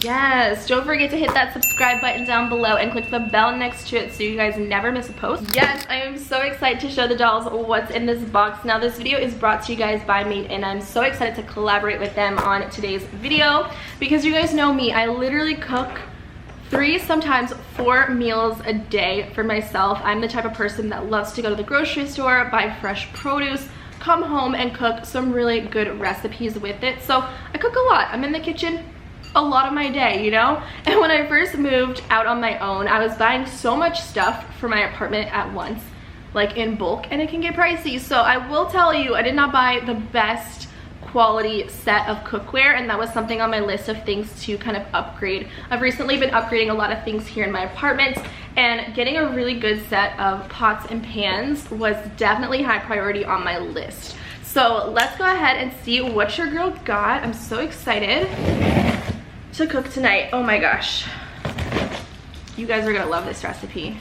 Yes, don't forget to hit that subscribe button down below and click the bell next to it so you guys never miss a post. Yes, I am so excited to show the dolls what's in this box. Now this video is brought to you guys by Made In. I'm so excited to collaborate with them on today's video because you guys know me, I literally cook 3, sometimes 4 meals a day for myself. I'm the type of person that loves to go to the grocery store, buy fresh produce, come home and cook some really good recipes with it. So I cook a lot. I'm in the kitchen a lot of my day, you know? And when I first moved out on my own, I was buying so much stuff for my apartment at once, like in bulk, and it can get pricey. So I will tell you, I did not buy the best quality set of cookware, and that was something on my list of things to kind of upgrade. I've recently been upgrading a lot of things here in my apartment, and getting a really good set of pots and pans was definitely high priority on my list. So let's go ahead and see what your girl got. I'm so excited to cook tonight. Oh my gosh, you guys are gonna love this recipe.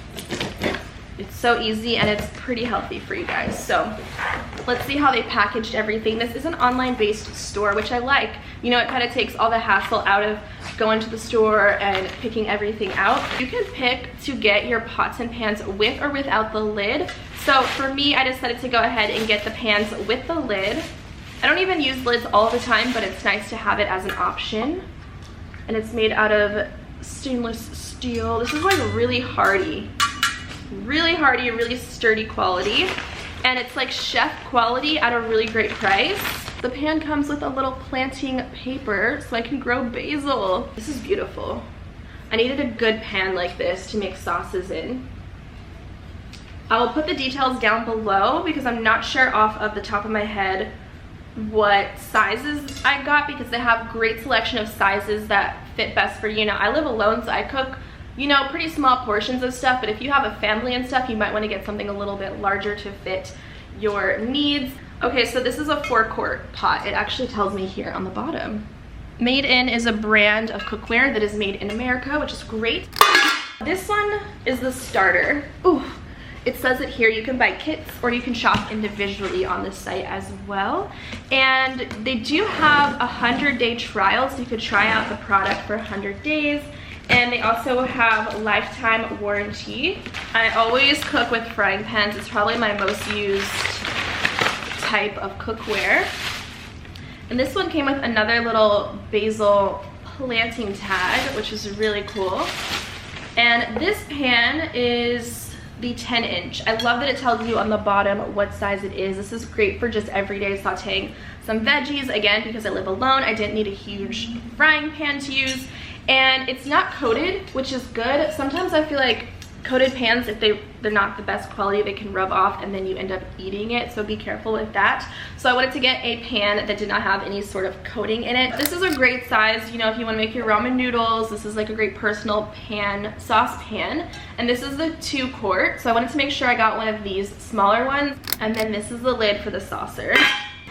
It's so easy and it's pretty healthy for you guys. So let's see how they packaged everything. This is an online based store, which I like. You know, it kind of takes all the hassle out of going to the store and picking everything out. You can pick to get your pots and pans with or without the lid. So for me, I decided to go ahead and get the pans with the lid. I don't even use lids all the time, but it's nice to have it as an option. And it's made out of stainless steel. This is like really hardy, really sturdy quality. And it's like chef quality at a really great price. The pan comes with a little planting paper so I can grow basil. This is beautiful. I needed a good pan like this to make sauces in. I will put the details down below because I'm not sure off of the top of my head what sizes I got, because they have great selection of sizes that fit best for you. Now I live alone, so I cook, you know, pretty small portions of stuff, but if you have a family and stuff, you might want to get something a little bit larger to fit your needs. Okay, so this is a 4-quart pot. It actually tells me here on the bottom. Made In is a brand of cookware that is made in America, which is great. This one is the starter. Ooh. It says it here, you can buy kits or you can shop individually on this site as well. And they do have a 100-day trial, so you could try out the product for 100 days. And they also have lifetime warranty. I always cook with frying pans. It's probably my most used type of cookware. And this one came with another little basil planting tag, which is really cool. And this pan is the 10-inch. I love that it tells you on the bottom what size it is. This is great for just everyday sauteing some veggies. Again, because I live alone, I didn't need a huge frying pan to use. And it's not coated, which is good. Sometimes I feel like coated pans, if they're not the best quality, they can rub off and then you end up eating it, so be careful with that. So I wanted to get a pan that did not have any sort of coating in it. This is a great size, you know, if you want to make your ramen noodles. This is like a great personal pan, sauce pan. And this is the 2-quart, so I wanted to make sure I got one of these smaller ones. And then this is the lid for the saucer.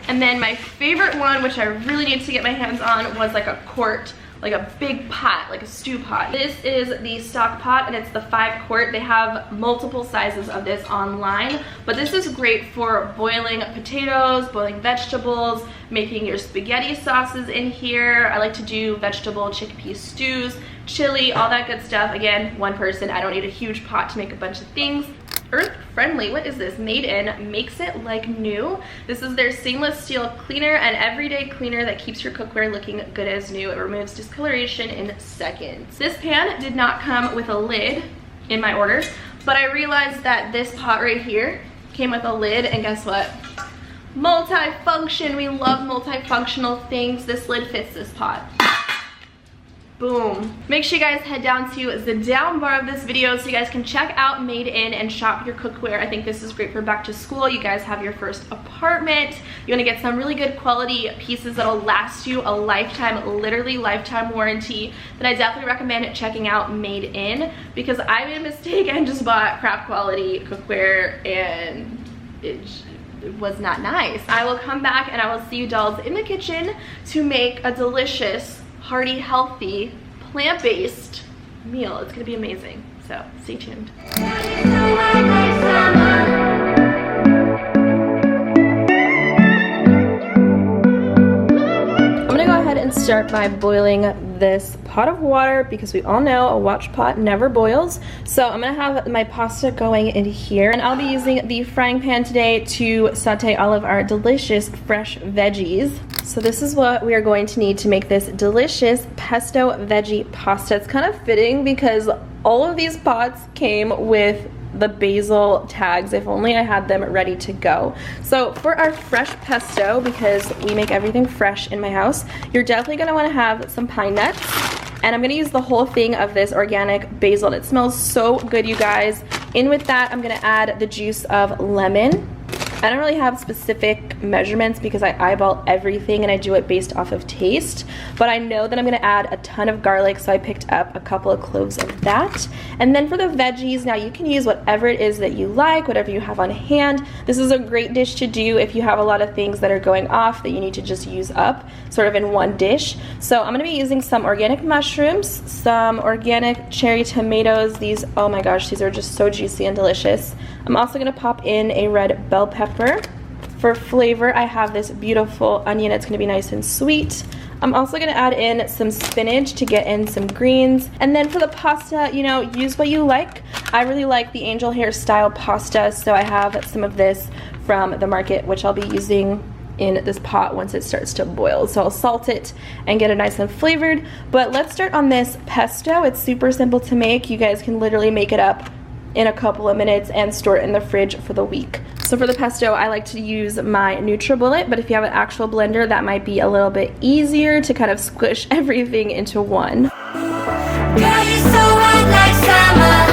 And then my favorite one, which I really need to get my hands on, was like a quart, like a big pot, like a stew pot. This is the stock pot and it's the 5-quart. They have multiple sizes of this online, but this is great for boiling potatoes, boiling vegetables, making your spaghetti sauces in here. I like to do vegetable chickpea stews, chili, all that good stuff. Again, one person, I don't need a huge pot to make a bunch of things. Earth friendly, what is this? Made In makes it like new. This is their stainless steel cleaner, and everyday cleaner that keeps your cookware looking good as new. It removes discoloration in seconds. This pan did not come with a lid in my order, but I realized that this pot right here came with a lid, and guess what? Multifunction. We love multifunctional things. This lid fits this pot. Boom. Make sure you guys head down to the down bar of this video so you guys can check out Made In and shop your cookware. I think this is great for back to school. You guys have your first apartment. You want to get some really good quality pieces that'll last you a lifetime, literally lifetime warranty. Then I definitely recommend checking out Made In, because I made a mistake and just bought crap quality cookware and it was not nice. I will come back and I will see you dolls in the kitchen to make a delicious, hearty, healthy, plant-based meal. It's gonna be amazing, so stay tuned. I'm gonna go ahead and and start by boiling this pot of water because we all know a watch pot never boils. So I'm gonna have my pasta going in here, and I'll be using the frying pan today to saute all of our delicious fresh veggies. So this is what we are going to need to make this delicious pesto veggie pasta. It's kind of fitting because all of these pots came with the basil tags. If only I had them ready to go. So for our fresh pesto, because we make everything fresh in my house, you're definitely going to want to have some pine nuts, and I'm going to use the whole thing of this organic basil. It smells so good, you guys. In with that, I'm going to add the juice of lemon. I don't really have specific measurements because I eyeball everything and I do it based off of taste, but I know that I'm going to add a ton of garlic, so I picked up a couple of cloves of that. And then for the veggies, now you can use whatever it is that you like, whatever you have on hand. This is a great dish to do if you have a lot of things that are going off that you need to just use up sort of in one dish. So I'm going to be using some organic mushrooms, some organic cherry tomatoes. These, oh my gosh, these are just so juicy and delicious. I'm also going to pop in a red bell pepper. For flavor, I have this beautiful onion. It's going to be nice and sweet. I'm also going to add in some spinach to get in some greens. And then for the pasta, you know, use what you like. I really like the angel hair style pasta, so I have some of this from the market, which I'll be using in this pot once it starts to boil. So I'll salt it and get it nice and flavored. But let's start on this pesto. It's super simple to make. You guys can literally make it up in a couple of minutes and store it in the fridge for the week. So for the pesto, I like to use my NutriBullet, but if you have an actual blender, that might be a little bit easier to kind of squish everything into one. Girl, you're so hot like summer.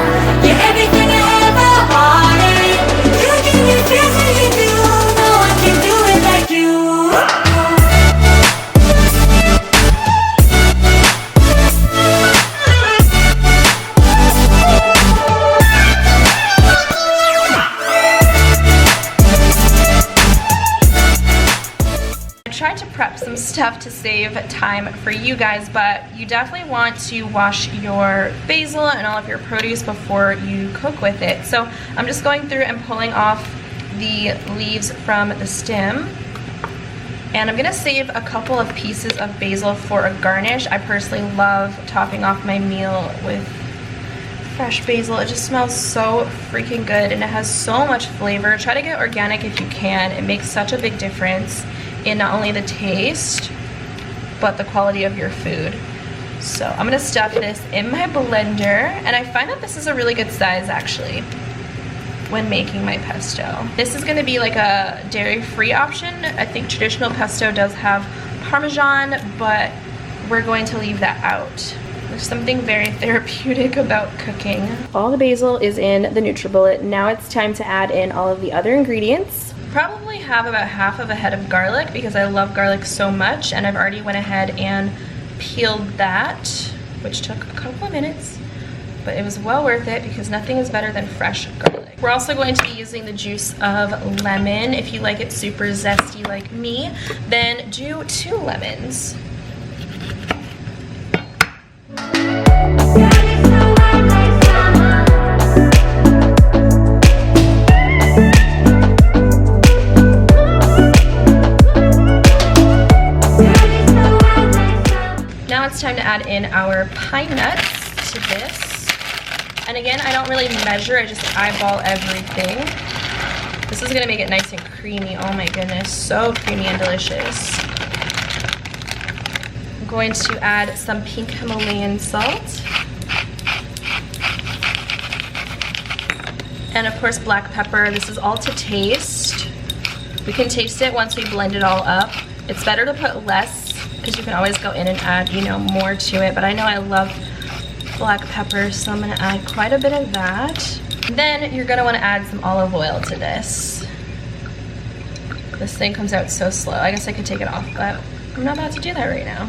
You're everything I ever wanted. You give me feels when you do. No one can do it like you. Tried to prep some stuff to save time for you guys, but you definitely want to wash your basil and all of your produce before you cook with it. So I'm just going through and pulling off the leaves from the stem, and I'm gonna save a couple of pieces of basil for a garnish. I personally love topping off my meal with fresh basil. It just smells so freaking good and it has so much flavor. Try to get organic if you can. It makes such a big difference in not only the taste, but the quality of your food. So I'm gonna stuff this in my blender, and I find that this is a really good size actually when making my pesto. This is gonna be like a dairy-free option. I think traditional pesto does have Parmesan, but we're going to leave that out. There's something very therapeutic about cooking. All the basil is in the NutriBullet. Now it's time to add in all of the other ingredients. Probably have about half of a head of garlic because I love garlic so much, and I've already went ahead and peeled that, which took a couple of minutes, but it was well worth it because nothing is better than fresh garlic. We're also going to be using the juice of lemon. If you like it super zesty like me, then do 2 lemons. It's time to add in our pine nuts to this. And again, I don't really measure, I just eyeball everything. This is gonna make it nice and creamy. Oh my goodness, so creamy and delicious. I'm going to add some pink Himalayan salt. And of course, black pepper. This is all to taste. We can taste it once we blend it all up. It's better to put less because you can always go in and add, you know, more to it. But I know I love black pepper, so I'm gonna add quite a bit of that. Then you're gonna wanna add some olive oil to this. This thing comes out so slow. I guess I could take it off, but I'm not about to do that right now.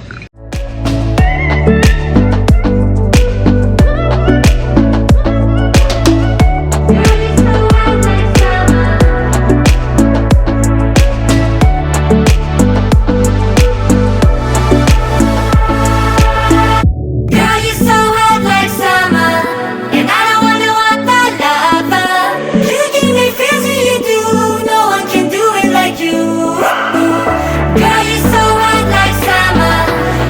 Girl, you're so hot like summer.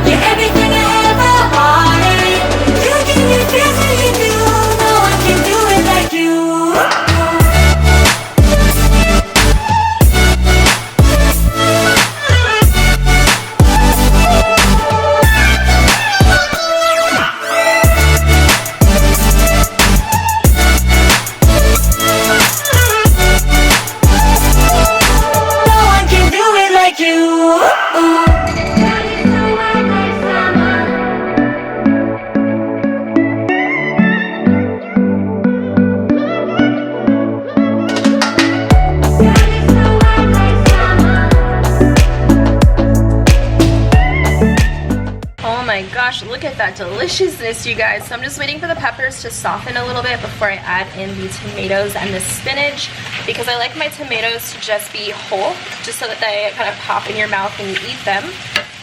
gosh, look at that deliciousness, you guys. So I'm just waiting for the peppers to soften a little bit before I add in the tomatoes and the spinach, because I like my tomatoes to just be whole, just so that they kind of pop in your mouth when you eat them.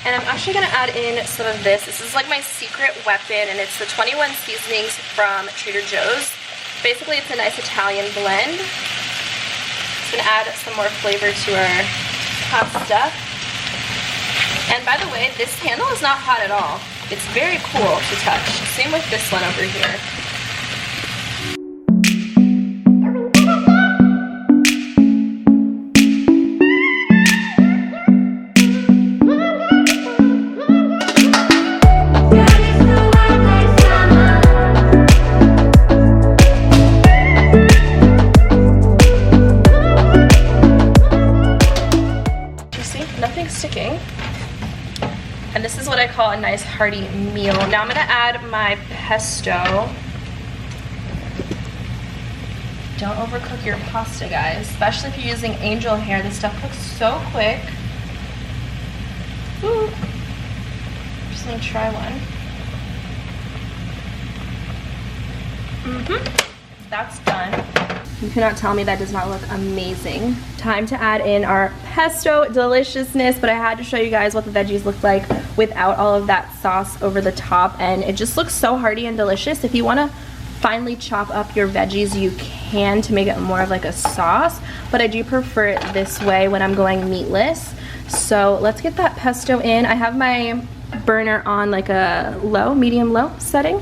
And I'm actually gonna add in some of this. This is like my secret weapon, and it's the 21 seasonings from Trader Joe's. Basically, it's a nice Italian blend. Just gonna add some more flavor to our pasta. And by the way, this handle is not hot at all. It's very cool to touch. Same with this one over here. You see, nothing's sticking. And this is what I call a nice hearty meal. Now I'm gonna add my pesto. Don't overcook your pasta, guys, especially if you're using angel hair. This stuff cooks so quick. Ooh. Just gonna try one. That's done. You cannot tell me that does not look amazing. Time to add in our pesto deliciousness, but I had to show you guys what the veggies look like without all of that sauce over the top, and it just looks so hearty and delicious. If you want to finely chop up your veggies, you can, to make it more of like a sauce, but I do prefer it this way when I'm going meatless. So let's get that pesto in. I have my burner on like a low, medium low setting,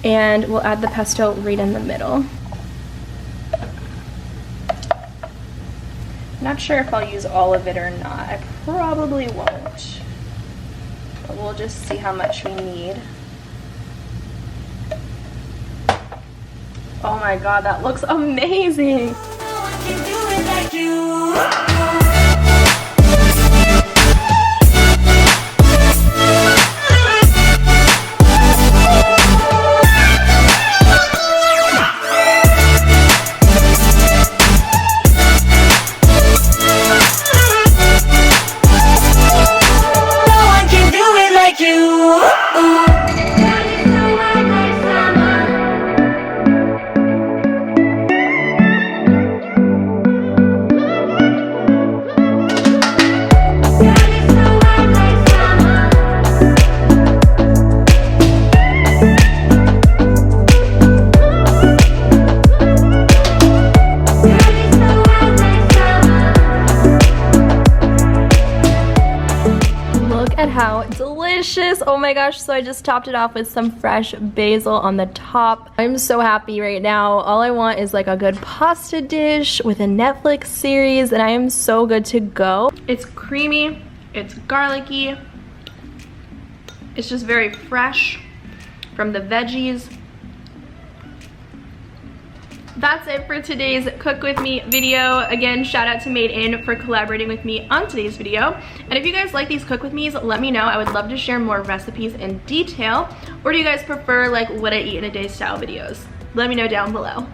and we'll add the pesto right in the middle. Not sure if I'll use all of it or not. I probably won't. But we'll just see how much we need. Oh my god, that looks amazing! No one can do it like you. How delicious. Oh my gosh, so I just topped it off with some fresh basil on the top. I'm so happy right now. All I want is like a good pasta dish with a Netflix series, and I am so good to go. It's creamy, it's garlicky, it's just very fresh from the veggies. That's it for today's Cook With Me video. Again, shout out to Made In for collaborating with me on today's video. And if you guys like these Cook With Me's, let me know. I would love to share more recipes in detail. Or do you guys prefer like what I eat in a day style videos? Let me know down below.